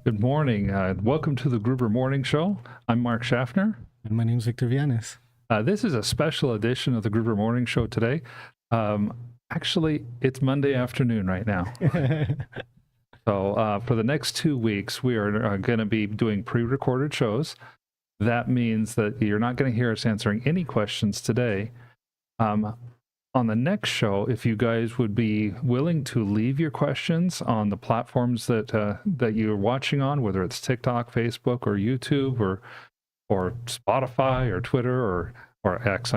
Good morning. Welcome to the Gruber Morning Show. I'm Mark Schaffner. And my name's Victor Vianes. This is a special edition of the Gruber Morning Show today. Actually, it's Monday afternoon right now. So for the next 2 weeks, we are going to be doing pre-recorded shows. That means that you're not going to hear us answering any questions today. On the next show, if you guys would be willing to leave your questions on the platforms that you're watching on, whether it's TikTok, Facebook, or YouTube, or Spotify, or Twitter, or X,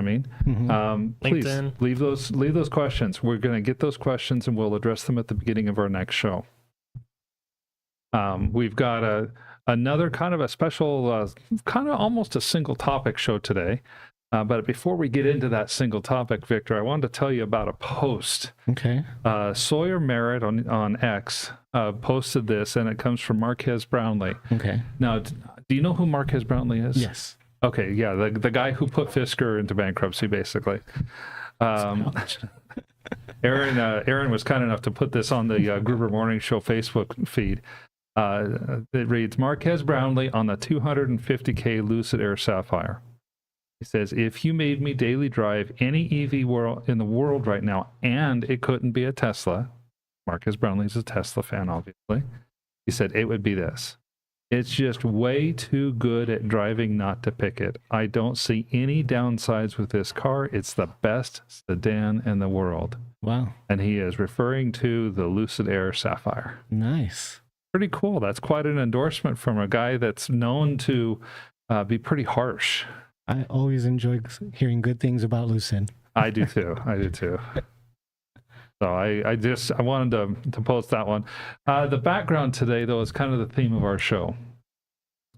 please leave those questions. We're going to get those questions and we'll address them at the beginning of our next show. We've got another kind of a special, kind of almost a single topic show today. But before we get into that single topic, Victor, I wanted to tell you about a post. Okay. Sawyer Merritt on X posted this, and it comes from Marquez Brownlee. Okay. Now, do you know who Marquez Brownlee is? Yes. Okay, yeah, the guy who put Fisker into bankruptcy, basically. Aaron was kind enough to put this on the Gruber Morning Show Facebook feed. It reads, Marquez Brownlee on the 250K Lucid Air Sapphire. He says, if you made me daily drive any EV world in the world right now, and it couldn't be a Tesla, Marcus Brownlee's a Tesla fan, obviously. He said, it would be this. It's just way too good at driving not to pick it. I don't see any downsides with this car. It's the best sedan in the world. Wow. And he is referring to the Lucid Air Sapphire. Nice. Pretty cool. That's quite an endorsement from a guy that's known to be pretty harsh. I always enjoy hearing good things about Lucid. I do too. So I wanted to post that one. The background today, though, is kind of the theme of our show.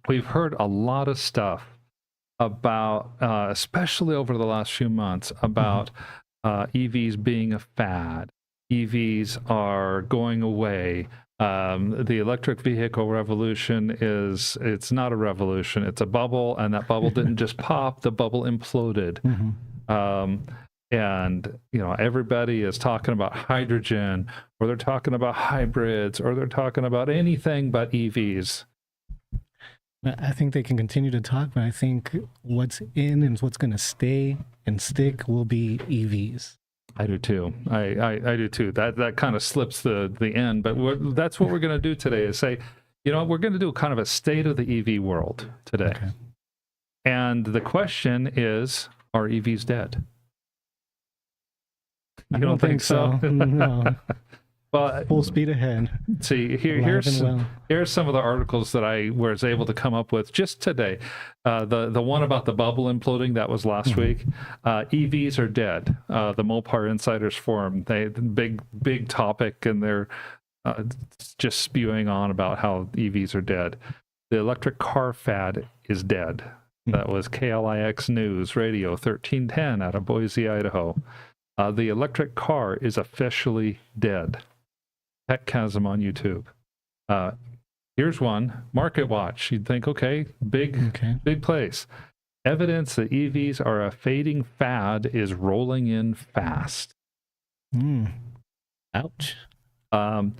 We've heard a lot of stuff about, especially over the last few months, about EVs being a fad. EVs are going away. The electric vehicle revolution it's not a revolution, it's a bubble, and that bubble didn't just pop, the bubble imploded. And everybody is talking about hydrogen, or they're talking about hybrids, or they're talking about anything but EVs. I think they can continue to talk, but I think what's in and what's going to stay and stick will be EVs. I do too. I do too. That kind of slips the end, but that's what we're going to do today is say, we're going to do kind of a state of the EV world today. Okay. And the question is, are EVs dead? You don't think so? No. Well, full speed ahead. See, here's some of the articles that I was able to come up with just today. The one about the bubble imploding, that was last week. EVs are dead. The Mopar Insiders Forum, big topic, and they're just spewing on about how EVs are dead. The electric car fad is dead. That was KLIX News Radio 1310 out of Boise, Idaho. The electric car is officially dead. Tech Chasm on YouTube. Here's one, Market Watch. You'd think, okay, big place. Evidence that EVs are a fading fad is rolling in fast. Ouch. And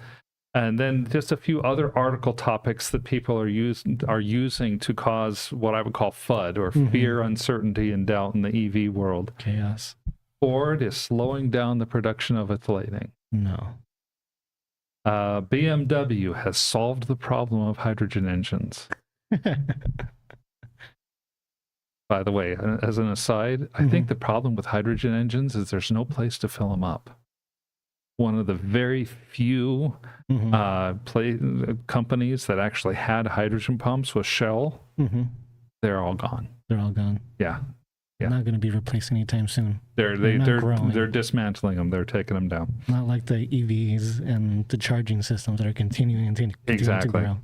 then just a few other article topics that people are using to cause what I would call FUD, or fear, uncertainty, and doubt in the EV world. Chaos. Ford is slowing down the production of its Lightning. No. BMW has solved the problem of hydrogen engines. By the way, as an aside, I think the problem with hydrogen engines is there's no place to fill them up. One of the very few companies that actually had hydrogen pumps was Shell. They're all gone. They're all gone. Yeah. Yeah. Not going to be replaced anytime soon. They're dismantling them. They're taking them down. Not like the EVs and the charging systems that are continuing to grow.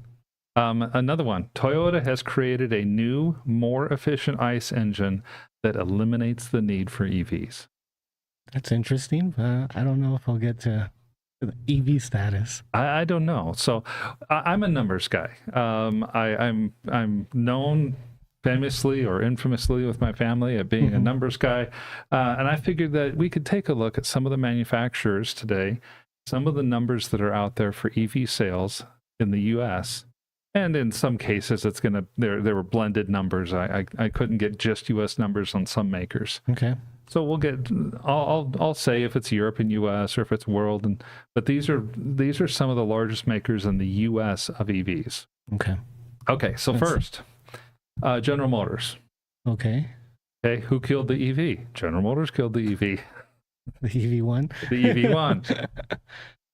Another one. Toyota has created a new, more efficient ICE engine that eliminates the need for EVs. That's interesting, but I don't know if I'll get to the EV status. I don't know. So I'm a numbers guy. I'm known famously or infamously with my family at being a numbers guy. And I figured that we could take a look at some of the manufacturers today, some of the numbers that are out there for EV sales in the US, And in some cases, it's going to, there were blended numbers. I couldn't get just U.S. numbers on some makers. Okay. So we'll get, I'll say if it's Europe and U.S. or if it's world, but these are some of the largest makers in the U.S. of EVs. Okay. Okay, so first, General Motors. Okay. Okay, who killed the EV? General Motors killed the EV. The EV1? The EV1.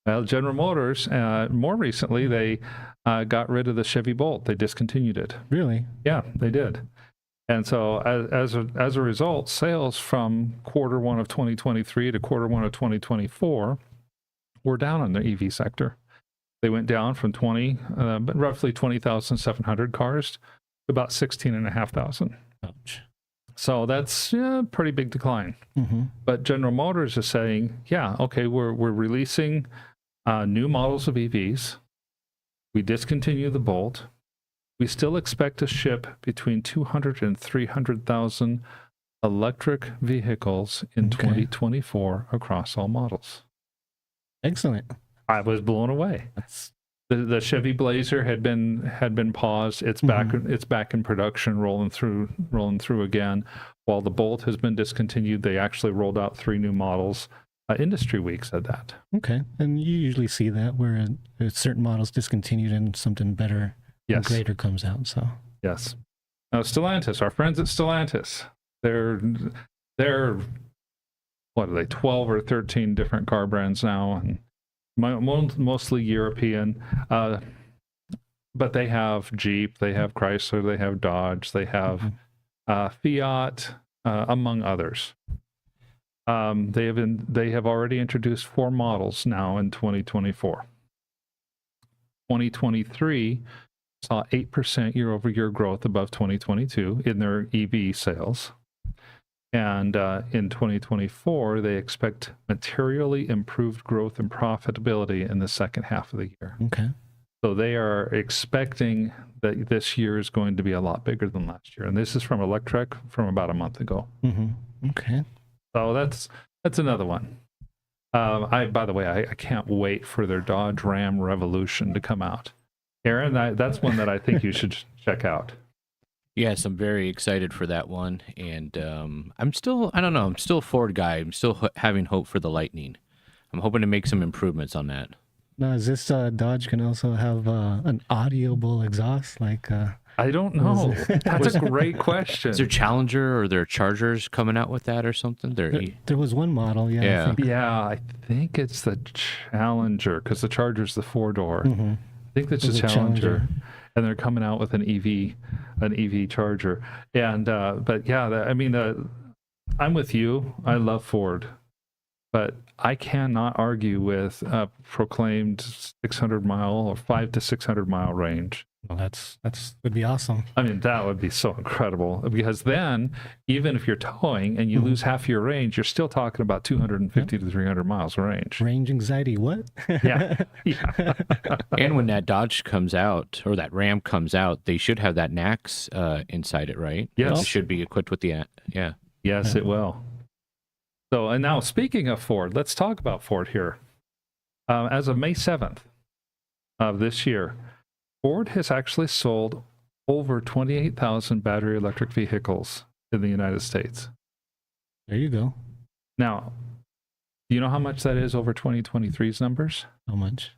Well, General Motors, more recently, they got rid of the Chevy Bolt. They discontinued it. Really? Yeah, they did. And so as a result, sales from quarter one of 2023 to quarter one of 2024 were down in the EV sector. They went down from roughly 20,700 cars to about 16,500. Ouch. So that's a pretty big decline. Mm-hmm. But General Motors is saying, yeah, okay, we're releasing new models of EVs. We discontinue the Bolt. We still expect to ship between 200 and 300,000 electric vehicles in 2024 across all models. Excellent. I was blown away. The Chevy Blazer had been paused. It's back. It's back in production, rolling through again. While the Bolt has been discontinued, they actually rolled out 3 new models. Industry Week said that. Okay, and you usually see that where a certain model's discontinued and something better. Yes. Greater comes out. So yes. Now Stellantis, our friends at Stellantis, they're what are they? 12 or 13 different car brands now, and mostly European. But they have Jeep, they have Chrysler, they have Dodge, they have Fiat, among others. They have already introduced 4 models now in 2024. 2023 saw 8% year-over-year growth above 2022 in their EV sales. And in 2024, they expect materially improved growth and profitability in the second half of the year. Okay. So they are expecting that this year is going to be a lot bigger than last year. And this is from Electrek from about a month ago. Okay. So that's another one. By the way, I can't wait for their Dodge Ram Revolution to come out. Aaron, that's one that I think you should check out. Yes, I'm very excited for that one. And I'm still a Ford guy. I'm still having hope for the Lightning. I'm hoping to make some improvements on that. Now, is this Dodge can also have an audible exhaust? Like, I don't know. That's a great question. Is there Challenger or there Chargers coming out with that or something? There was one model, yeah. I think it's the Challenger, because the Charger's the 4-door. I think that's the Challenger, and they're coming out with an EV Charger. And but yeah, I'm with you. I love Ford, but I cannot argue with a proclaimed 600-mile or 500 to 600-mile range. Well, that's would be awesome. I mean, that would be so incredible, because then even if you're towing and you lose half your range, you're still talking about 250 to 300 miles range. Range anxiety, what? Yeah. And when that Dodge comes out, or that Ram comes out, they should have that NACS inside it, right? Yes. It should be equipped with the, yeah. Yes, it will. So, and now speaking of Ford, let's talk about Ford here. As of May 7th of this year, Ford has actually sold over 28,000 battery electric vehicles in the United States. There you go. Now, do you know how much that is over 2023's numbers? How much?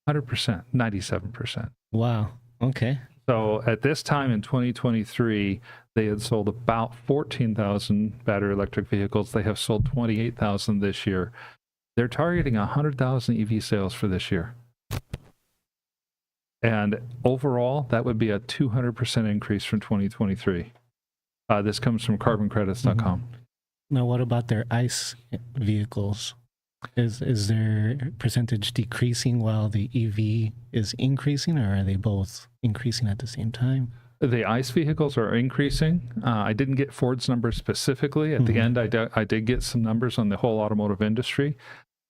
100%, 97%. Wow. Okay. So at this time in 2023, they had sold about 14,000 battery electric vehicles. They have sold 28,000 this year. They're targeting 100,000 EV sales for this year. And overall, that would be a 200% increase from 2023. This comes from carboncredits.com. Now, what about their ICE vehicles? Is their percentage decreasing while the EV is increasing, or are they both increasing at the same time? The ICE vehicles are increasing. I didn't get Ford's numbers specifically. At the end, I did get some numbers on the whole automotive industry.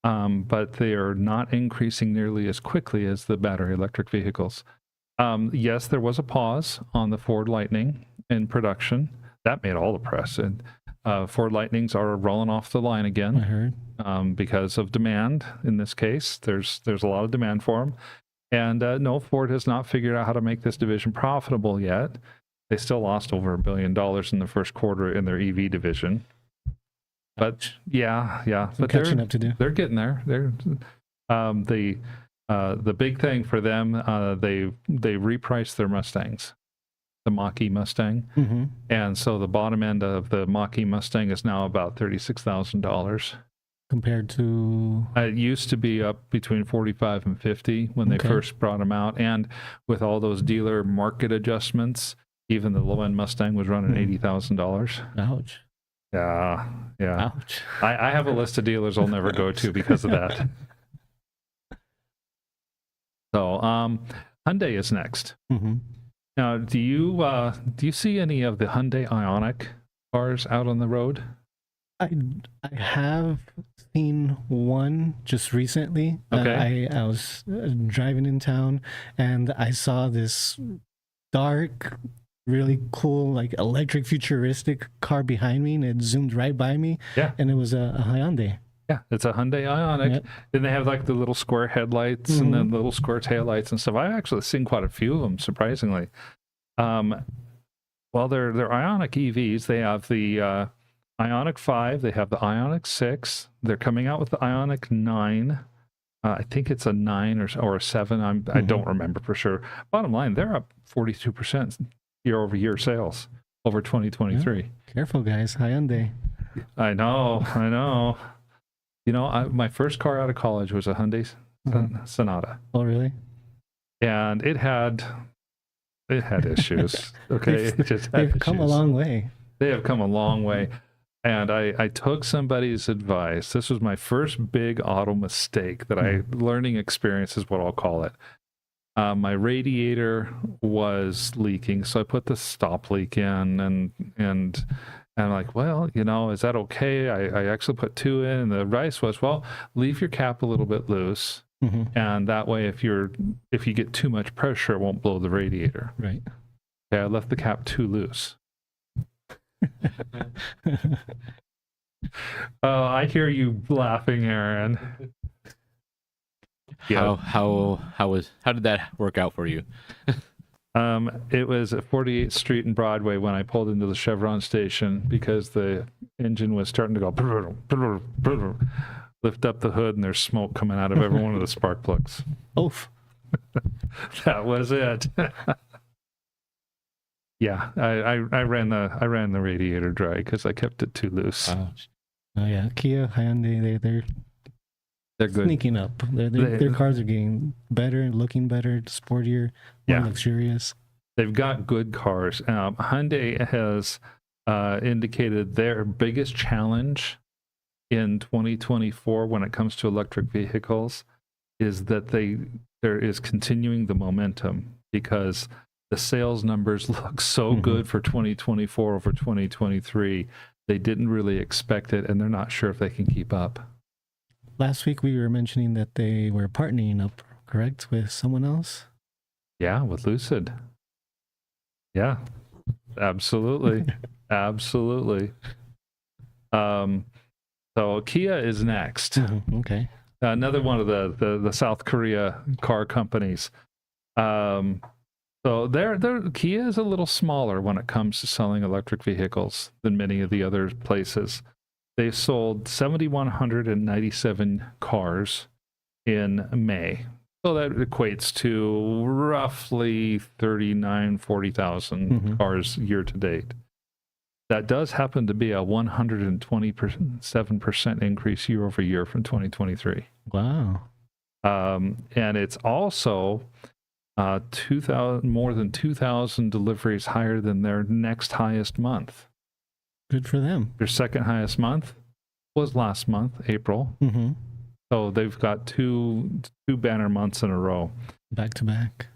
But they are not increasing nearly as quickly as the battery electric vehicles. Yes, there was a pause on the Ford Lightning in production. That made all the press. And Ford Lightnings are rolling off the line again. I heard. Because of demand. In this case, there's a lot of demand for them. And no, Ford has not figured out how to make this division profitable yet. They still lost over $1 billion in the first quarter in their EV division. But yeah, Some but catching up to do. They're getting there. They're the big thing for them. They repriced their Mustangs, the Mach-E Mustang, and so the bottom end of the Mach-E Mustang is now about $36,000. Compared to, It used to be up between 45 and 50 when they first brought them out, and with all those dealer market adjustments, even the low-end Mustang was running $80,000. Ouch. Yeah. Ouch. I have a list of dealers I'll never go to because of that. So, Hyundai is next. Now, do you see any of the Hyundai Ioniq cars out on the road? I have seen one just recently. Okay. I was driving in town and I saw this dark, really cool, like electric futuristic car behind me, and it zoomed right by me. Yeah. And it was a Hyundai. Yeah, it's a Hyundai Ioniq. Yep. Then they have like the little square headlights and then the little square taillights and stuff. I've actually seen quite a few of them, surprisingly. Well, they're Ioniq EVs. They have the Ioniq 5. They have the Ioniq 6. They're coming out with the Ioniq 9. I think it's a 9 or a 7. I don't remember for sure. Bottom line, they're up 42% year-over-year sales over 2023. Yeah. Careful, guys. Hyundai. I know. You know, my first car out of college was a Hyundai Sonata. Oh, really? And it had issues. Okay, it just had They've come a issues. long way. They have come a long way. And I took somebody's advice. This was my first big auto mistake learning experience is what I'll call it. My radiator was leaking, so I put the stop leak in, and I'm like, well, you know, is that okay? I actually put 2 in, and the advice was, well, leave your cap a little bit loose, and that way, if you get too much pressure, it won't blow the radiator. Right. Okay, I left the cap too loose. Oh, I hear you laughing, Aaron. Yeah. How did that work out for you? It was at 48th Street and Broadway when I pulled into the Chevron station because the engine was starting to go lift up the hood, and there's smoke coming out of every one of the spark plugs. Oof. That was it. Yeah, I ran the radiator dry because I kept it too loose. Ouch. Oh yeah, Kia, Hyundai, they're good. sneaking up. Their cars are getting better, looking better, sportier, more luxurious. They've got good cars. Hyundai has indicated their biggest challenge in 2024 when it comes to electric vehicles is that there is continuing the momentum, because the sales numbers look so good for 2024 over 2023. They didn't really expect it, and they're not sure if they can keep up. Last week we were mentioning that they were partnering up, correct, with someone else? Yeah, with Lucid. Yeah, absolutely. Absolutely. So Kia is next. Okay. Another one of the South Korea car companies. So Kia is a little smaller when it comes to selling electric vehicles than many of the other places. They sold 7,197 cars in May. So that equates to roughly 40,000 cars year to date. That does happen to be a 127% increase year over year from 2023. Wow. And it's also more than 2,000 deliveries higher than their next highest month. Good for them. Their second highest month was last month, April. So they've got two banner months in a row. Back to back.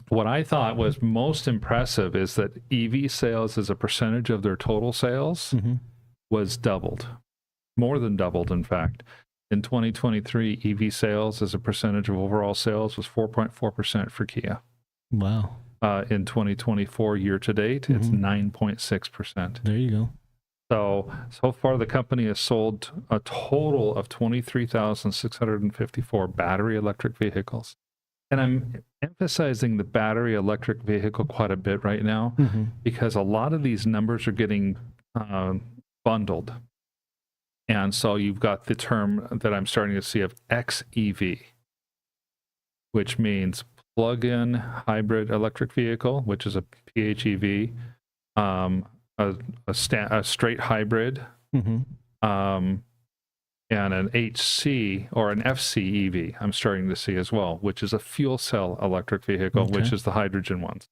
What I thought was most impressive is that EV sales as a percentage of their total sales was doubled. More than doubled, in fact. In 2023, EV sales as a percentage of overall sales was 4.4% for Kia. Wow. In 2024 year to date, it's 9.6%. There you go. So far, the company has sold a total of 23,654 battery electric vehicles. and I'm emphasizing the battery electric vehicle quite a bit right now because a lot of these numbers are getting bundled. And so you've got the term that I'm starting to see of XEV, which means plug-in hybrid electric vehicle, which is a PHEV, a straight hybrid, and an HC or an FCEV I'm starting to see as well, which is a fuel cell electric vehicle, which is the hydrogen ones.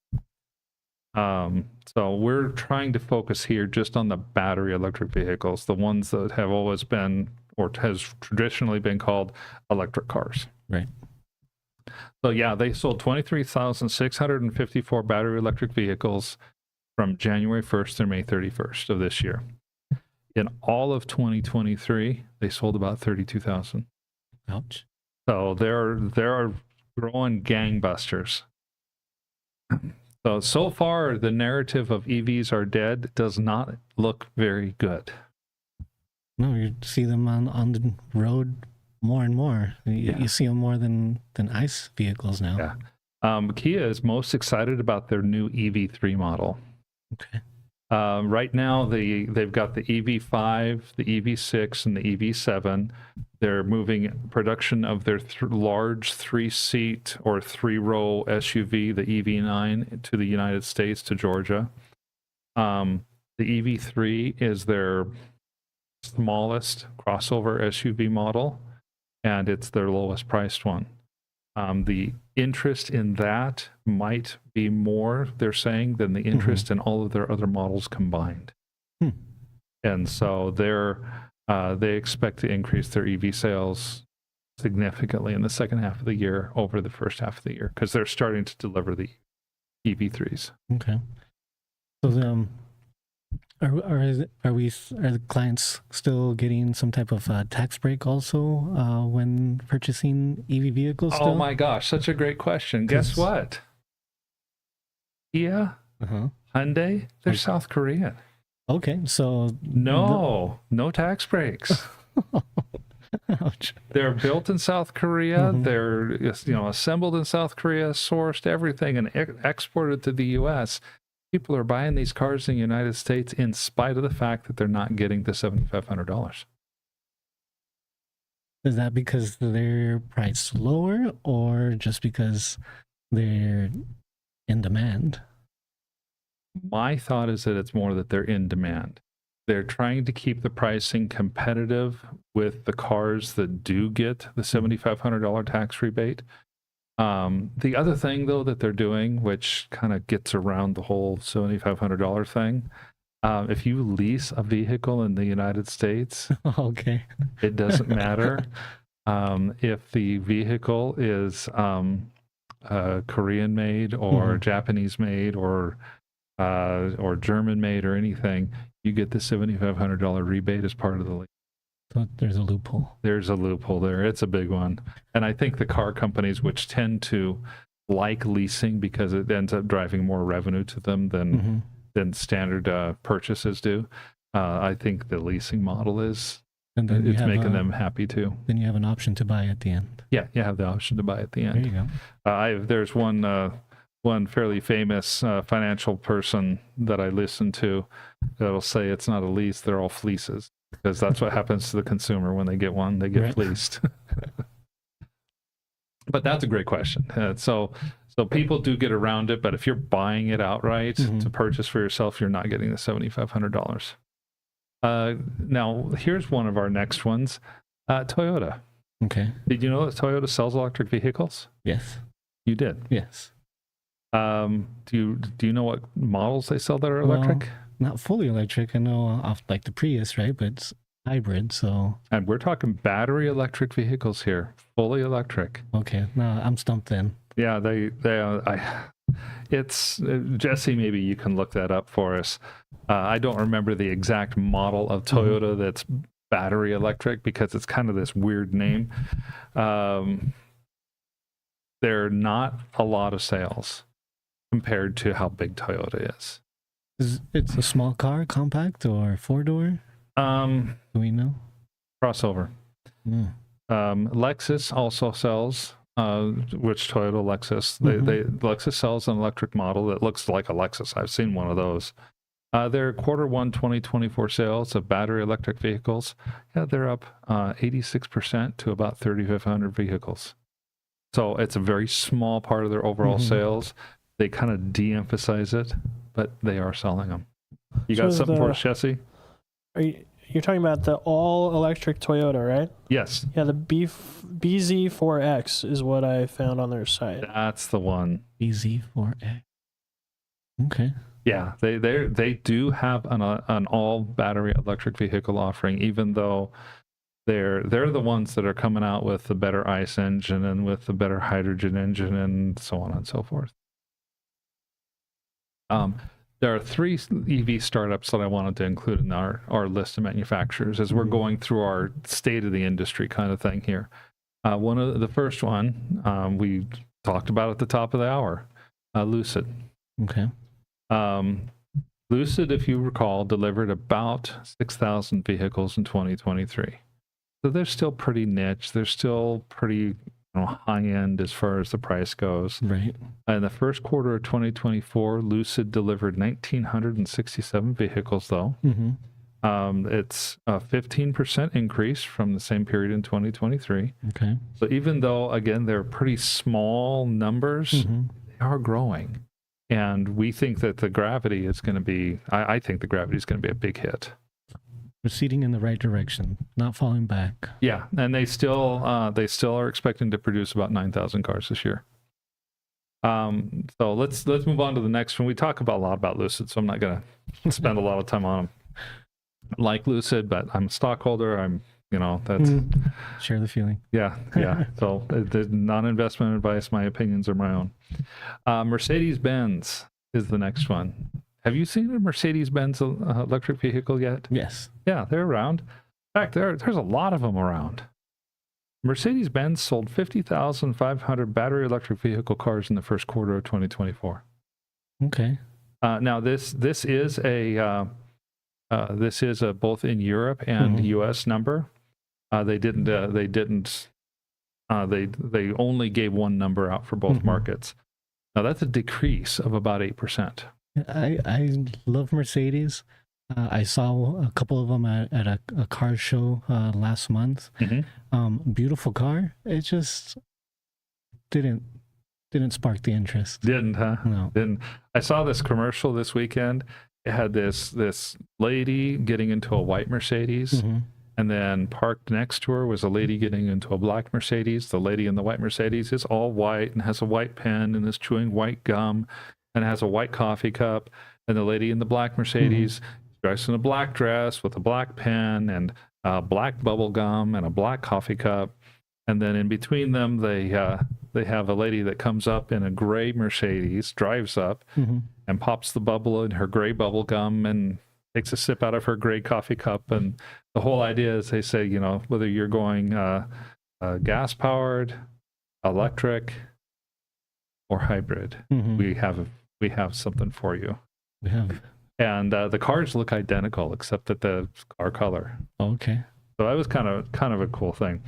So we're trying to focus here just on the battery electric vehicles, the ones that have always been or has traditionally been called electric cars. Right. So yeah, they sold 23,654 battery electric vehicles from January 1st through May 31st of this year. In all of 2023, they sold about 32,000. Ouch. So they're growing gangbusters. So far, the narrative of EVs are dead does not look very good. No, you see them on the road more and more. You see them more than ICE vehicles now. Yeah. Kia is most excited about their new EV3 model. Okay. Right now, they've got the EV5, the EV6, and the EV7. They're moving production of their large 3-seat or 3-row SUV, the EV9, to the United States, to Georgia. The EV3 is their smallest crossover SUV model, and it's their lowest priced one. The interest in that might be more, they're saying, than the interest in all of their other models combined. And so they expect to increase their EV sales significantly in the second half of the year over the first half of the year because they're starting to deliver the EV3s. Okay. So are the clients still getting some type of tax break also when purchasing EV vehicles? Still? Oh my gosh, such a great question. Guess what? Kia, Hyundai, they're South Korean. Okay, so no tax breaks. Ouch. They're built in South Korea. They're assembled in South Korea, sourced everything, and exported to the U.S. People are buying these cars in the United States in spite of the fact that they're not getting the $7,500. Is that because they're priced lower, or just because they're in demand? My thought is that it's more that they're in demand. They're trying to keep the pricing competitive with the cars that do get the $7,500 tax rebate. The other thing, though, that they're doing, which kind of gets around the whole $7,500 thing, if you lease a vehicle in the United States, okay, it doesn't matter if the vehicle is Korean made or Japanese made or German made or anything. You get the $7,500 rebate as part of the lease. So there's a loophole. There's a loophole there. It's a big one. And I think the car companies, which tend to like leasing because it ends up driving more revenue to them than standard purchases do, I think the leasing model is, and it's making them happy too. Then you have an option to buy at the end. Yeah, you have the option to buy at the end. There you go. There's one fairly famous financial person that I listen to that'll say it's not a lease, they're all fleeces. Because that's what happens to the consumer when they get one, they get fleeced. But that's a great question. So people do get around it, but if you're buying it outright to purchase for yourself, you're not getting the $7,500. Now, here's one of our next ones. Toyota. Okay. Did you know that Toyota sells electric vehicles? Yes. You did? Yes. Do you know what models they sell that are electric? Well, not fully electric. I know off like the Prius, right? But it's hybrid, so. And we're talking battery electric vehicles here, fully electric. Okay, no, I'm stumped then. Yeah, it's Jesse. Maybe you can look that up for us. I don't remember the exact model of Toyota that's battery electric because it's kind of this weird name. There are not a lot of sales compared to how big Toyota is. It's a small car, compact, or 4-door? Do we know? Crossover. Lexus also sells which Toyota, Lexus. Lexus sells an electric model that looks like a Lexus. I've seen one of those. Their Q1 2024 sales of battery electric vehicles, they're up 86% to about 3,500 vehicles. So it's a very small part of their overall sales. They kind of de-emphasize it, but they are selling them. You got something for us, Jesse? You're talking about the all-electric Toyota, right? Yes. Yeah, the BZ4X is what I found on their site. That's the one. BZ4X. Okay. Yeah, they do have an all battery electric vehicle offering, even though they're the ones that are coming out with the better ICE engine and with the better hydrogen engine and so on and so forth. There are 3 EV startups that I wanted to include in our list of manufacturers as we're going through our state of the industry kind of thing here. The first one we talked about at the top of the hour, Lucid. Okay. Lucid, if you recall, delivered about 6,000 vehicles in 2023. So they're still pretty niche. They're still pretty high end as far as the price goes. Right. In the first quarter of 2024, Lucid delivered 1,967 vehicles, though. It's a 15% increase from the same period in 2023. Okay. So even though, again, they're pretty small numbers, they are growing. And we think that the Gravity is going to be, I think the Gravity is going to be a big hit. Proceeding in the right direction, not falling back. Yeah, and they still are expecting to produce about 9,000 cars this year. So let's move on to the next one. We talk a lot about Lucid, so I'm not going to spend a lot of time on them. I like Lucid, but I'm a stockholder. That's share the feeling. Yeah. So the non-investment advice. My opinions are my own. Mercedes-Benz is the next one. Have you seen a Mercedes-Benz electric vehicle yet? Yes. Yeah, they're around. In fact, there's a lot of them around. Mercedes-Benz sold 50,500 battery electric vehicle cars in the first quarter of 2024. Okay. Now this is a both in Europe and U.S. number. They only gave one number out for both markets. Now that's a decrease of about 8%. I love Mercedes. I saw a couple of them at a car show last month. Beautiful car. It just didn't spark the interest. Didn't, huh? No. Didn't. I saw this commercial this weekend. It had this lady getting into a white Mercedes, and then parked next to her was a lady getting into a black Mercedes. The lady in the white Mercedes is all white and has a white pen and is chewing white gum and has a white coffee cup. And the lady in the black Mercedes dressed in a black dress with a black pen and black bubble gum and a black coffee cup. And then in between them, they have a lady that comes up in a gray Mercedes, drives up and pops the bubble in her gray bubble gum and takes a sip out of her gray coffee cup. And the whole idea is they say, whether you're going gas powered, electric, or hybrid, we have something for you. We have. And the cars look identical except that the car color. Okay. So that was kind of a cool thing.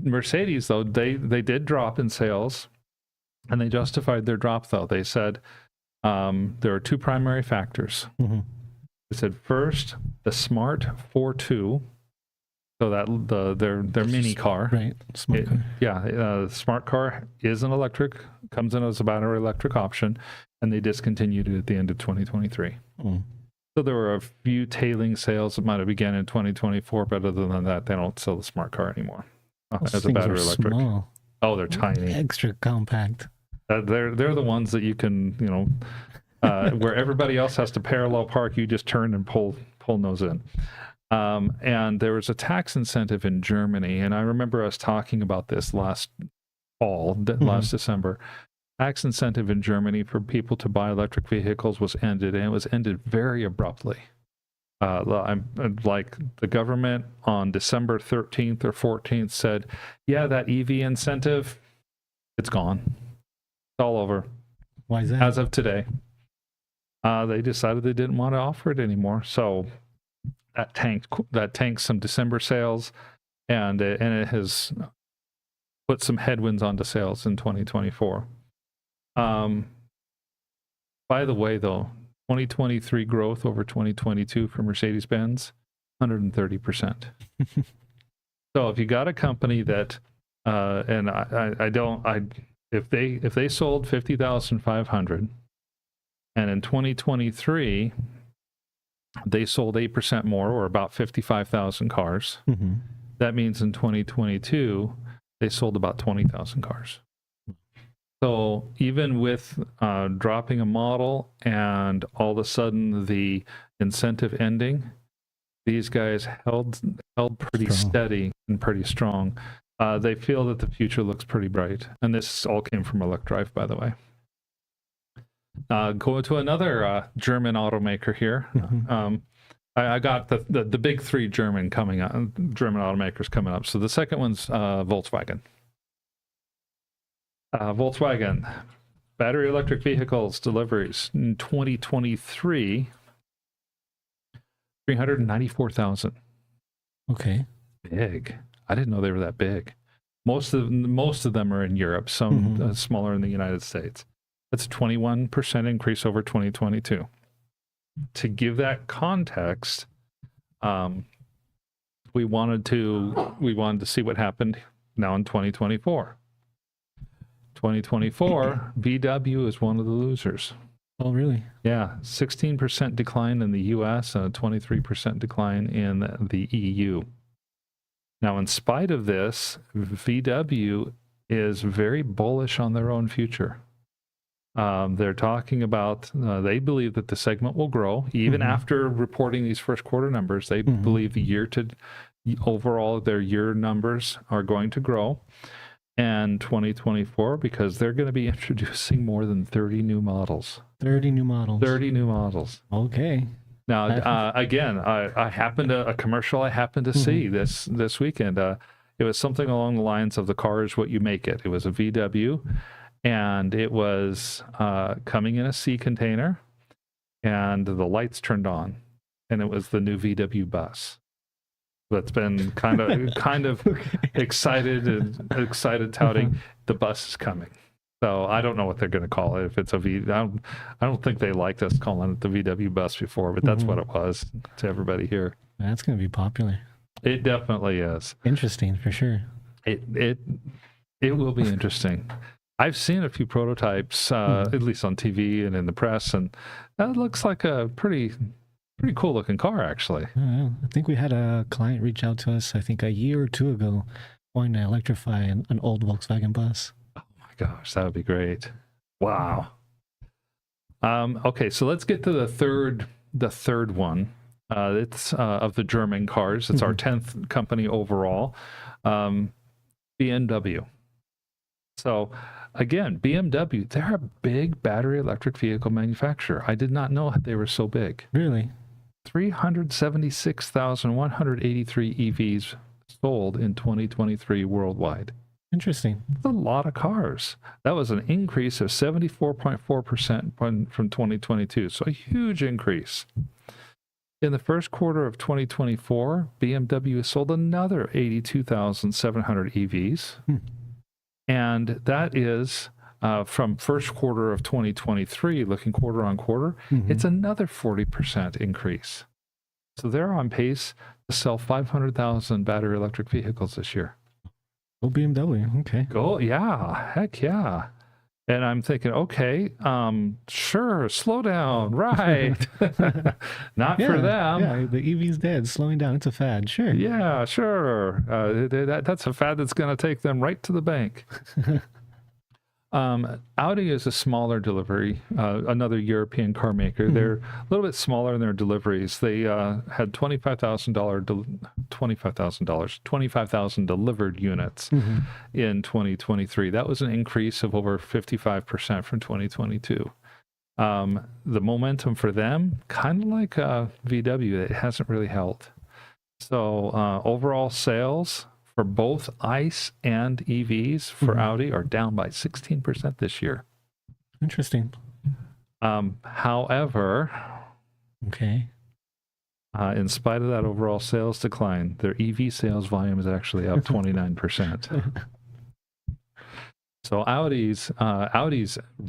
Mercedes, though, they did drop in sales, and they justified their drop, though. They said there are 2 primary factors. They said first, the Smart 4.2, so that their mini car. Right. Smart car. Yeah, the Smart car is an electric, comes in as a battery electric option, and they discontinued it at the end of 2023. So there were a few tailing sales that might have begun in 2024, but other than that, they don't sell the Smart car anymore as a battery electric. Small. Oh, they're tiny. Extra compact. They're the ones that you can, where everybody else has to parallel park, you just turn and pull those in. And there was a tax incentive in Germany, and I remember us talking about this last December. Tax incentive in Germany for people to buy electric vehicles was ended, and it was ended very abruptly. Like the government on December 13th or 14th said, yeah, that EV incentive, it's gone. It's all over. Why is that? As of today. They decided they didn't want to offer it anymore. So that tanked some December sales, and it has put some headwinds onto sales in 2024. By the way, though, 2023 growth over 2022 for Mercedes-Benz, 130%. So if you got a company that, and if they sold 50,500, and in 2023 they sold 8% more, or about 55,000 cars, that means in 2022 they sold about 20,000 cars. So even with dropping a model and all of a sudden the incentive ending, these guys held pretty steady and pretty strong. They feel that the future looks pretty bright. And this all came from Electrive, by the way. Going to another German automaker here. I got the big three German automakers coming up. So the second one's Volkswagen. Volkswagen battery electric vehicles deliveries in 2023, 394,000. Okay. Big. I didn't know they were that big. Most of them are in Europe, some smaller in the United States. That's a 21% increase over 2022. To give that context, we wanted to see what happened now in 2024. 2024, VW is one of the losers. Oh, really? Yeah, 16% decline in the US and a 23% decline in the EU. Now, in spite of this, VW is very bullish on their own future. They're talking about, they believe that the segment will grow. Even after reporting these first quarter numbers, they believe overall their year numbers are going to grow. And 2024, because they're going to be introducing more than 30 new models. 30 new models. 30 new models. Okay. Now, again, a commercial I happened to see this weekend. It was something along the lines of the car is what you make it. It was a VW, and it was coming in a sea container, and the lights turned on, and it was the new VW bus. That's been kind of excited touting the bus is coming. So I don't know what they're going to call it. If it's I don't think they liked us calling it the VW bus before, but that's what it was to everybody here. That's going to be popular. It definitely is. Interesting for sure. It will be interesting. I've seen a few prototypes, at least on TV and in the press, and that looks like a pretty cool looking car, actually. I think we had a client reach out to us, I think a year or two ago, wanting to electrify an old Volkswagen bus. Oh my gosh, that would be great. Wow. Okay, so let's get to the third one. It's of the German cars. It's our 10th company overall. BMW. So again, BMW, they're a big battery electric vehicle manufacturer. I did not know they were so big. Really? 376,183 EVs sold in 2023 worldwide. Interesting. That's a lot of cars. That was an increase of 74.4% from 2022. So a huge increase. In the first quarter of 2024, BMW sold another 82,700 EVs. And that is from first quarter of 2023, looking quarter on quarter, it's another 40% increase. So they're on pace to sell 500,000 battery electric vehicles this year. Oh, BMW. Okay. Go, yeah, heck yeah. And I'm thinking, okay, sure, slow down, right? Not for them. Yeah, the EV's dead, slowing down. It's a fad, sure. Yeah, sure. That's a fad that's going to take them right to the bank. Audi is a smaller delivery, another European car maker. They're a little bit smaller in their deliveries. They had 25,000 delivered units in 2023. That was an increase of over 55% from 2022. The momentum for them, kind of like VW, it hasn't really held. So overall sales for both ICE and EVs for Audi are down by 16% this year. Interesting. However, okay. In spite of that overall sales decline, their EV sales volume is actually up 29%. So Audi's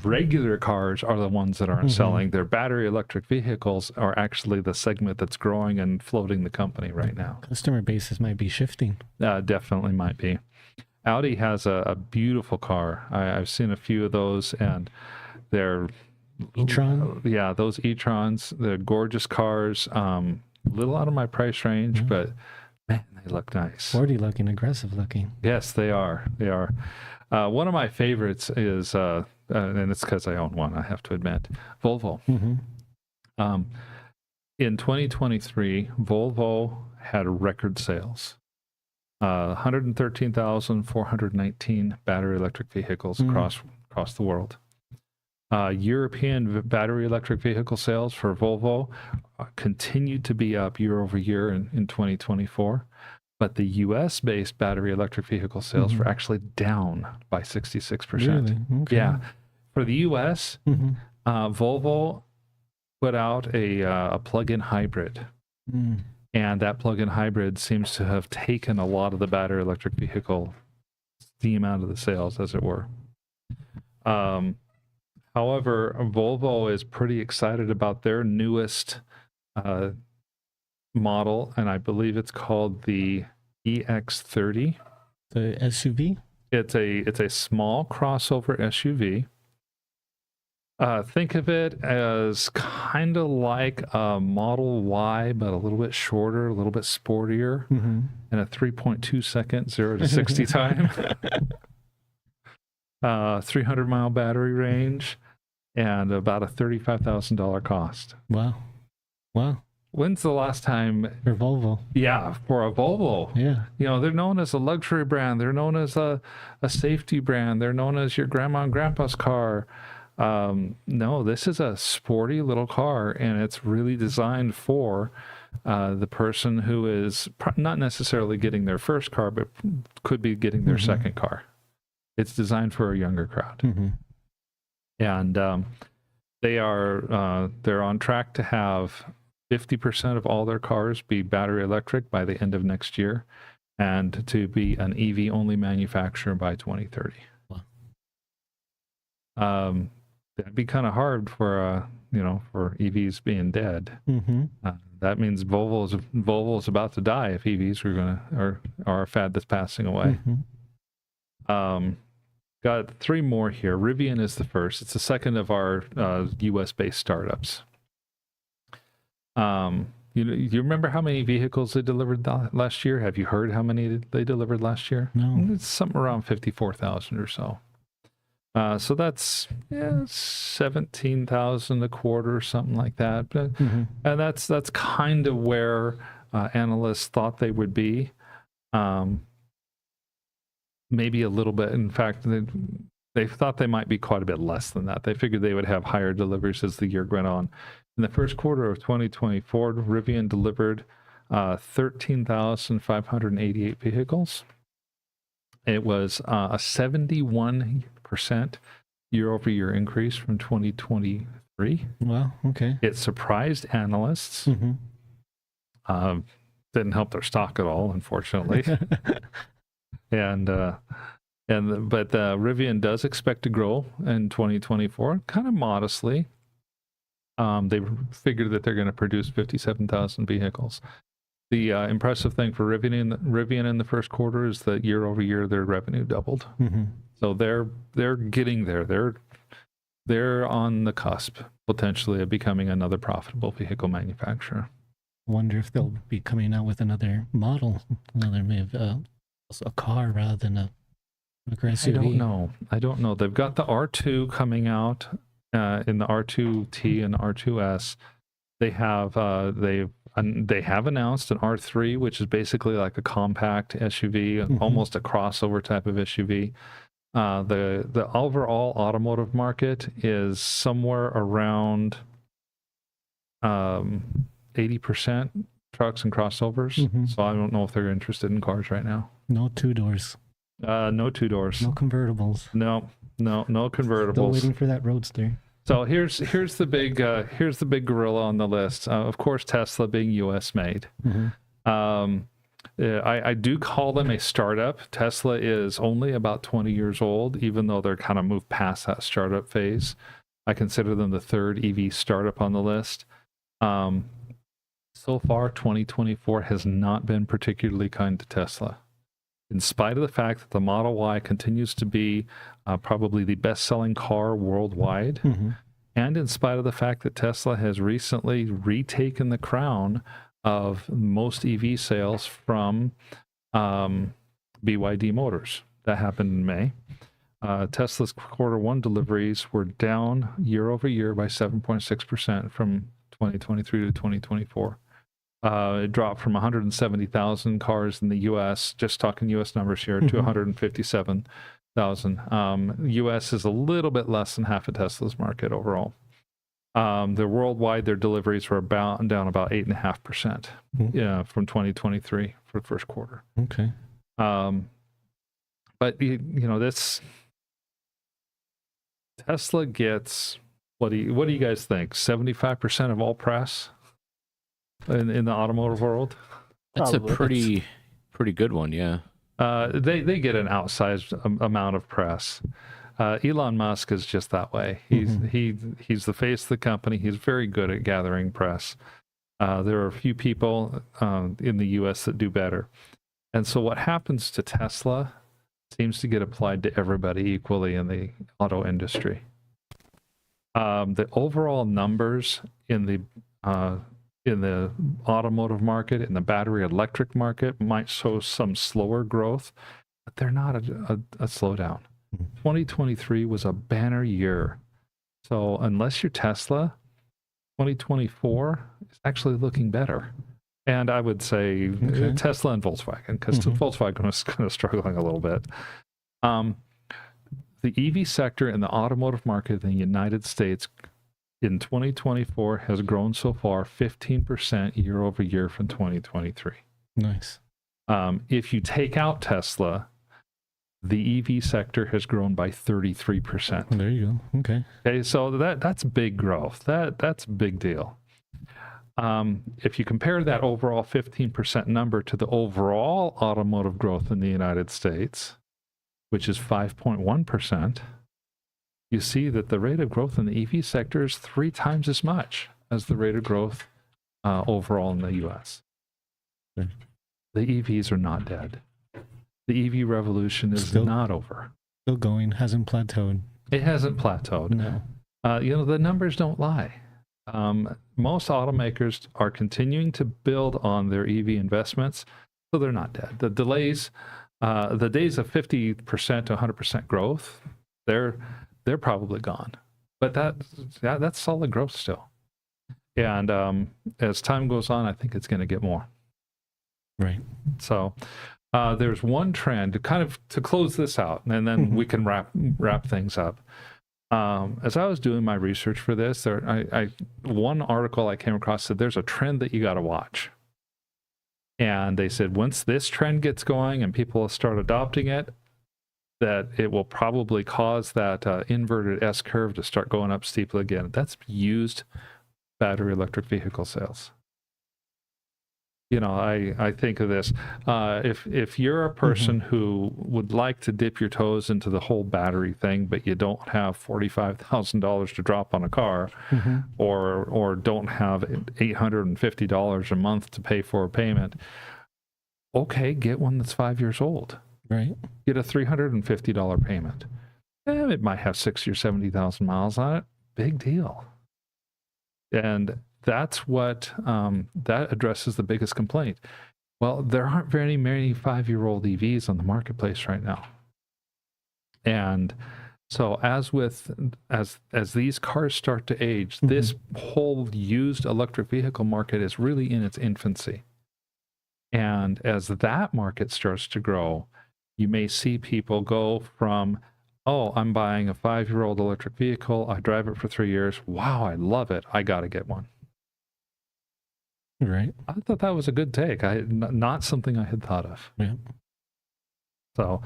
regular cars are the ones that aren't selling. Their battery electric vehicles are actually the segment that's growing and floating the company right now. Customer bases might be shifting. Definitely might be. Audi has a beautiful car. I've seen a few of those, and they're e-tron. Yeah, those e-trons. They're gorgeous cars. A little out of my price range, but man, they look nice. Sporty looking, aggressive looking. Yes, they are. They are. One of my favorites is, and it's because I own one, I have to admit, Volvo. In 2023, Volvo had record sales. 113,419 battery electric vehicles across the world. European battery electric vehicle sales for Volvo continued to be up year over year in 2024. But the U.S.-based battery electric vehicle sales were actually down by 66%. Really? Okay. Yeah. For the U.S., Volvo put out a plug-in hybrid. And that plug-in hybrid seems to have taken a lot of the battery electric vehicle steam out of the sales, as it were. However, Volvo is pretty excited about their newest model, and I believe it's called the EX30. The SUV? It's a small crossover SUV. Think of it as kind of like a Model Y, but a little bit shorter, a little bit sportier, and a 3.2 second 0 to 60 time. 300-mile battery range, and about a $35,000 cost. Wow. When's the last time? For Volvo. Yeah, for a Volvo. Yeah. You know, they're known as a luxury brand. They're known as a safety brand. They're known as your grandma and grandpa's car. No, this is a sporty little car, and it's really designed for the person who is not necessarily getting their first car, but could be getting their second car. It's designed for a younger crowd. And they're on track to have 50% of all their cars be battery electric by the end of next year, and to be an EV only manufacturer by 2030. Wow. That'd be kind of hard for for EVs being dead. That means Volvo's about to die if EVs are a fad that's passing away. Got three more here. Rivian is the first. It's the second of our US based startups. You remember how many vehicles they delivered last year? Have you heard how many they delivered last year? No. It's something around 54,000 or so. So that's 17,000 a quarter or something like that. But, and that's kind of where analysts thought they would be. Maybe a little bit. In fact, they thought they might be quite a bit less than that. They figured they would have higher deliveries as the year went on. In the first quarter of 2024, Rivian delivered 13,588 vehicles. It was a 71% year-over-year increase from 2023. Wow, okay. It surprised analysts. Didn't help their stock at all, unfortunately. But Rivian does expect to grow in 2024, kind of modestly. They figured that they're going to produce 57,000 vehicles. The impressive thing for Rivian in the first quarter is that year over year their revenue doubled. So they're getting there. They're on the cusp potentially of becoming another profitable vehicle manufacturer. Wonder if they'll be coming out with another model, maybe a car rather than a SUV. I don't know. They've got the R2 coming out in the R2T and R2S. They have announced an R3, which is basically like a compact SUV, almost a crossover type of SUV. The overall automotive market is somewhere around 80% trucks and crossovers. So I don't know if they're interested in cars right now. No two doors. No two doors. No convertibles. No convertibles. Still waiting for that Roadster. So here's the big gorilla on the list. Of course, Tesla being U.S. made. I do call them a startup. Tesla is only about 20 years old, even though they're kind of moved past that startup phase. I consider them the third EV startup on the list. So far, 2024 has not been particularly kind to Tesla. In spite of the fact that the Model Y continues to be probably the best-selling car worldwide, and in spite of the fact that Tesla has recently retaken the crown of most EV sales from BYD Motors. That happened in May. Tesla's Q1 deliveries were down year over year by 7.6% from 2023 to 2024. It dropped from 170,000 cars in the U.S., just talking U.S. numbers here, to 157,000. U.S. is a little bit less than half of Tesla's market overall. Worldwide, their deliveries were down about 8.5%, from 2023 for the first quarter. Okay. But this Tesla gets, what do you guys think? 75% of all press in the automotive world? That's Probably. a pretty good one, yeah. They get an outsized amount of press. Elon Musk is just that way. He's the face of the company. He's very good at gathering press. There are a few people in the U.S. that do better. And so what happens to Tesla seems to get applied to everybody equally in the auto industry. The overall numbers in the automotive market, in the battery electric market, might show some slower growth, but they're not a slowdown. 2023 was a banner year. So unless you're Tesla, 2024 is actually looking better. And I would say Tesla and Volkswagen, because Volkswagen is kind of struggling a little bit. The EV sector in the automotive market in the United States in 2024 has grown so far 15% year over year from 2023. Nice. If you take out Tesla, the EV sector has grown by 33%. There you go. Okay, so that's big growth. That's a big deal. If you compare that overall 15% number to the overall automotive growth in the United States, which is 5.1%, you see that the rate of growth in the EV sector is 3 times as much as the rate of growth overall in the US. The EVs are not dead. The EV revolution is not over. Still going, hasn't plateaued. It hasn't plateaued. No. The numbers don't lie. Most automakers are continuing to build on their EV investments, so they're not dead. The days of 50% to 100% growth, they're probably gone. But that's solid growth still. And as time goes on, I think it's going to get more. Right. So there's one trend to close this out, and then we can wrap things up. As I was doing my research for this, one article I came across said there's a trend that you got to watch. And they said once this trend gets going and people start adopting it, that it will probably cause that inverted S curve to start going up steeply again. That's used battery electric vehicle sales. I think of this. If you're a person who would like to dip your toes into the whole battery thing, but you don't have $45,000 to drop on a car, or don't have $850 a month to pay for a payment, okay, get one that's 5 years old. Right. Get a $350 payment. It might have 60 or 70,000 miles on it. Big deal. And that's what that addresses the biggest complaint. Well, there aren't very many 5-year-old EVs on the marketplace right now. And so as these cars start to age, this whole used electric vehicle market is really in its infancy. And as that market starts to grow, you may see people go from, oh, I'm buying a 5-year-old electric vehicle. I drive it for 3 years. Wow, I love it. I got to get one. Right. I thought that was a good take. Not something I had thought of. Yeah. So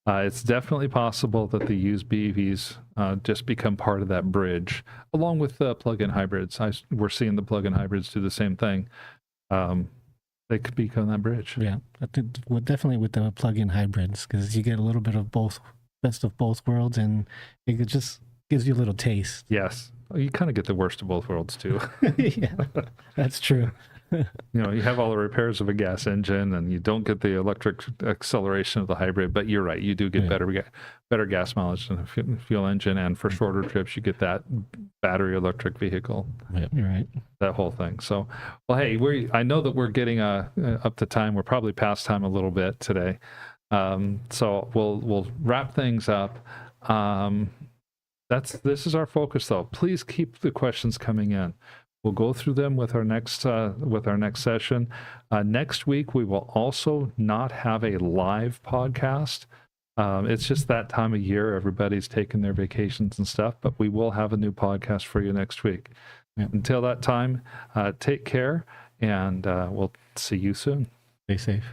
it's definitely possible that the used BEVs just become part of that bridge, along with the plug-in hybrids. We're seeing the plug-in hybrids do the same thing. they could be on that bridge. Yeah, I think definitely with the plug-in hybrids, because you get a little bit of both, best of both worlds, and it just gives you a little taste. Yes. Well, you kind of get the worst of both worlds too. Yeah, that's true. You have all the repairs of a gas engine, and you don't get the electric acceleration of the hybrid. But you're right, you do get better gas mileage than a fuel engine, and for shorter trips, you get that battery electric vehicle. Yep, you're right. That whole thing. So, well, hey, I know that we're getting up to time. We're probably past time a little bit today. So we'll wrap things up. This is our focus, though. Please keep the questions coming in. We'll go through them with our next session. Next week, we will also not have a live podcast. It's just that time of year. Everybody's taking their vacations and stuff, but we will have a new podcast for you next week. Yep. Until that time, take care, and we'll see you soon. Stay safe.